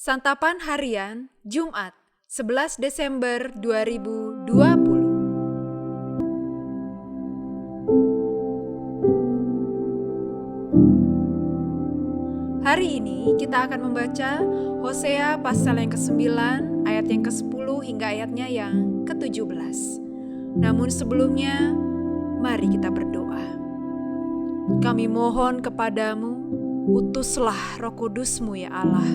Santapan Harian Jumat 11 Desember 2020. Hari ini kita akan membaca Hosea pasal yang ke-9 ayat yang ke-10 hingga ayatnya yang ke-17. Namun sebelumnya, mari kita berdoa. Kami mohon kepadamu, utuslah Roh Kudus-Mu ya Allah,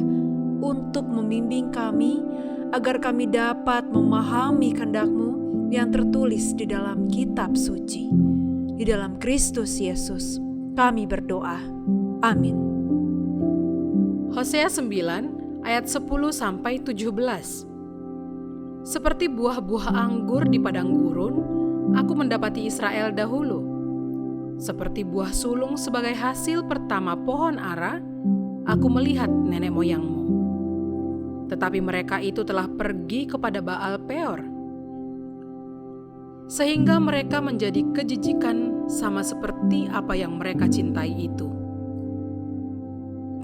untuk membimbing kami agar kami dapat memahami kehendak-Mu yang tertulis di dalam kitab suci. Di dalam Kristus Yesus kami berdoa. Amin. Hosea 9 ayat 10-17. Seperti buah-buah anggur di padang gurun, aku mendapati Israel dahulu. Seperti buah sulung sebagai hasil pertama pohon ara, aku melihat nenek moyangmu. Tetapi mereka itu telah pergi kepada Baal Peor, sehingga mereka menjadi kejijikan sama seperti apa yang mereka cintai itu.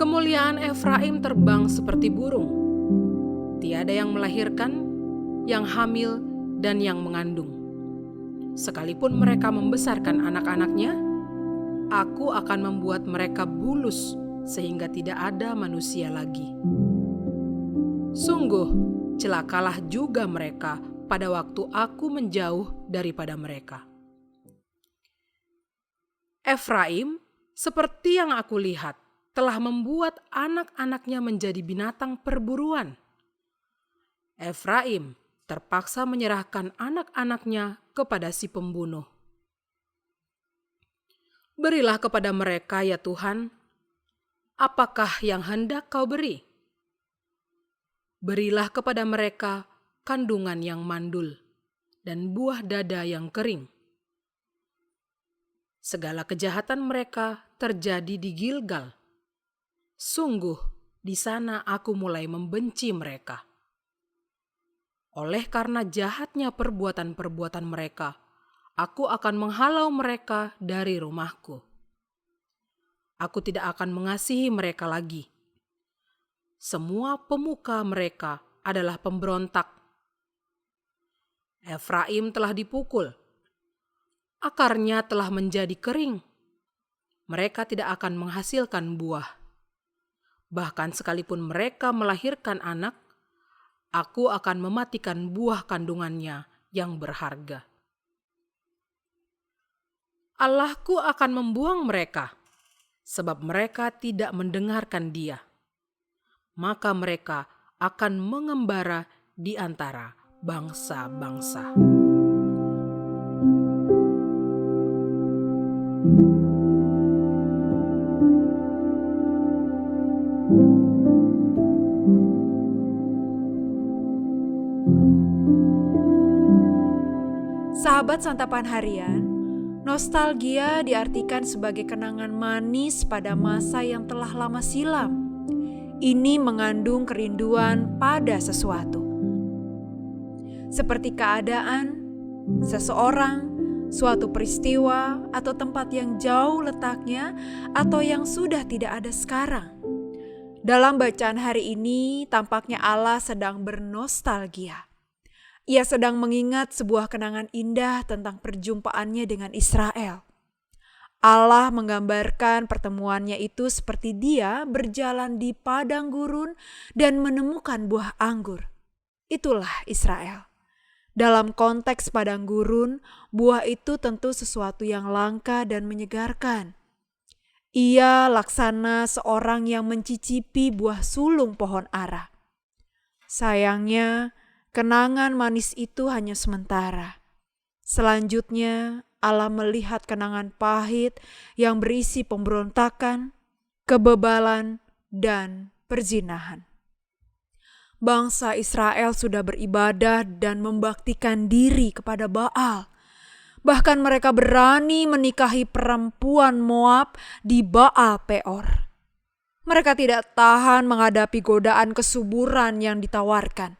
Kemuliaan Efraim terbang seperti burung. Tiada yang melahirkan, yang hamil, dan yang mengandung. Sekalipun mereka membesarkan anak-anaknya, aku akan membuat mereka bulus sehingga tidak ada manusia lagi. Sungguh, celakalah juga mereka pada waktu aku menjauh daripada mereka. Efraim, seperti yang aku lihat, telah membuat anak-anaknya menjadi binatang perburuan. Efraim terpaksa menyerahkan anak-anaknya kepada si pembunuh. Berilah kepada mereka, ya Tuhan, apakah yang hendak Kau beri? Berilah kepada mereka kandungan yang mandul dan buah dada yang kering. Segala kejahatan mereka terjadi di Gilgal. Sungguh, di sana aku mulai membenci mereka. Oleh karena jahatnya perbuatan-perbuatan mereka, aku akan menghalau mereka dari rumahku. Aku tidak akan mengasihi mereka lagi. Semua pemuka mereka adalah pemberontak. Efraim telah dipukul. Akarnya telah menjadi kering. Mereka tidak akan menghasilkan buah. Bahkan sekalipun mereka melahirkan anak, aku akan mematikan buah kandungannya yang berharga. Allahku akan membuang mereka, sebab mereka tidak mendengarkan Dia. Maka mereka akan mengembara di antara bangsa-bangsa. Sahabat Santapan Harian, nostalgia diartikan sebagai kenangan manis pada masa yang telah lama silam. Ini mengandung kerinduan pada sesuatu. Seperti keadaan, seseorang, suatu peristiwa, atau tempat yang jauh letaknya atau yang sudah tidak ada sekarang. Dalam bacaan hari ini, tampaknya Allah sedang bernostalgia. Ia sedang mengingat sebuah kenangan indah tentang perjumpaannya dengan Israel. Allah menggambarkan pertemuannya itu seperti dia berjalan di padang gurun dan menemukan buah anggur. Itulah Israel. Dalam konteks padang gurun, buah itu tentu sesuatu yang langka dan menyegarkan. Ia laksana seorang yang mencicipi buah sulung pohon ara. Sayangnya, kenangan manis itu hanya sementara. Selanjutnya, Allah melihat kenangan pahit yang berisi pemberontakan, kebebalan, dan perzinahan. Bangsa Israel sudah beribadah dan membaktikan diri kepada Baal. Bahkan mereka berani menikahi perempuan Moab di Baal Peor. Mereka tidak tahan menghadapi godaan kesuburan yang ditawarkan.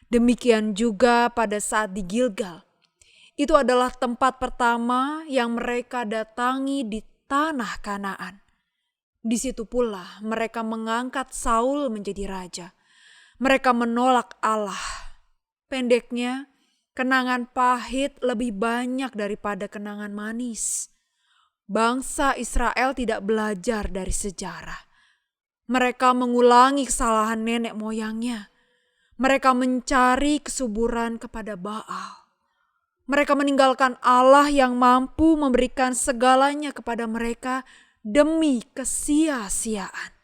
Demikian juga pada saat di Gilgal. Itu adalah tempat pertama yang mereka datangi di tanah Kanaan. Di situ pula mereka mengangkat Saul menjadi raja. Mereka menolak Allah. Pendeknya, kenangan pahit lebih banyak daripada kenangan manis. Bangsa Israel tidak belajar dari sejarah. Mereka mengulangi kesalahan nenek moyangnya. Mereka mencari kesuburan kepada Baal. Mereka meninggalkan Allah yang mampu memberikan segalanya kepada mereka demi kesia-siaan.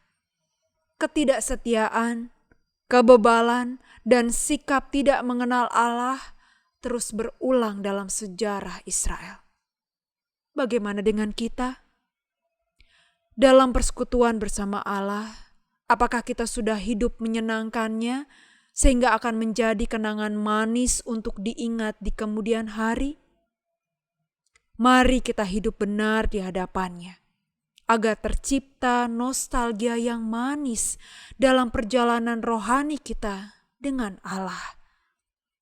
Ketidaksetiaan, kebebalan, dan sikap tidak mengenal Allah terus berulang dalam sejarah Israel. Bagaimana dengan kita? Dalam persekutuan bersama Allah, apakah kita sudah hidup menyenangkannya sehingga akan menjadi kenangan manis untuk diingat di kemudian hari? Mari kita hidup benar di hadapannya, agar tercipta nostalgia yang manis dalam perjalanan rohani kita dengan Allah.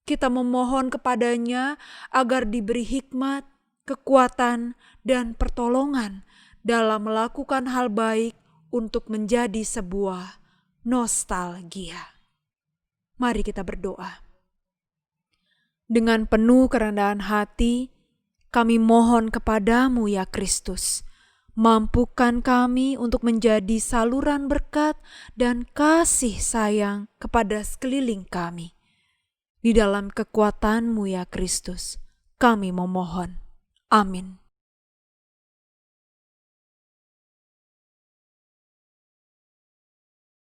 Kita memohon kepadanya agar diberi hikmat, kekuatan, dan pertolongan dalam melakukan hal baik untuk menjadi sebuah nostalgia. Mari kita berdoa. Dengan penuh kerendahan hati, kami mohon kepadamu ya Kristus, mampukan kami untuk menjadi saluran berkat dan kasih sayang kepada sekeliling kami. Di dalam kekuatan-Mu ya Kristus, kami memohon. Amin.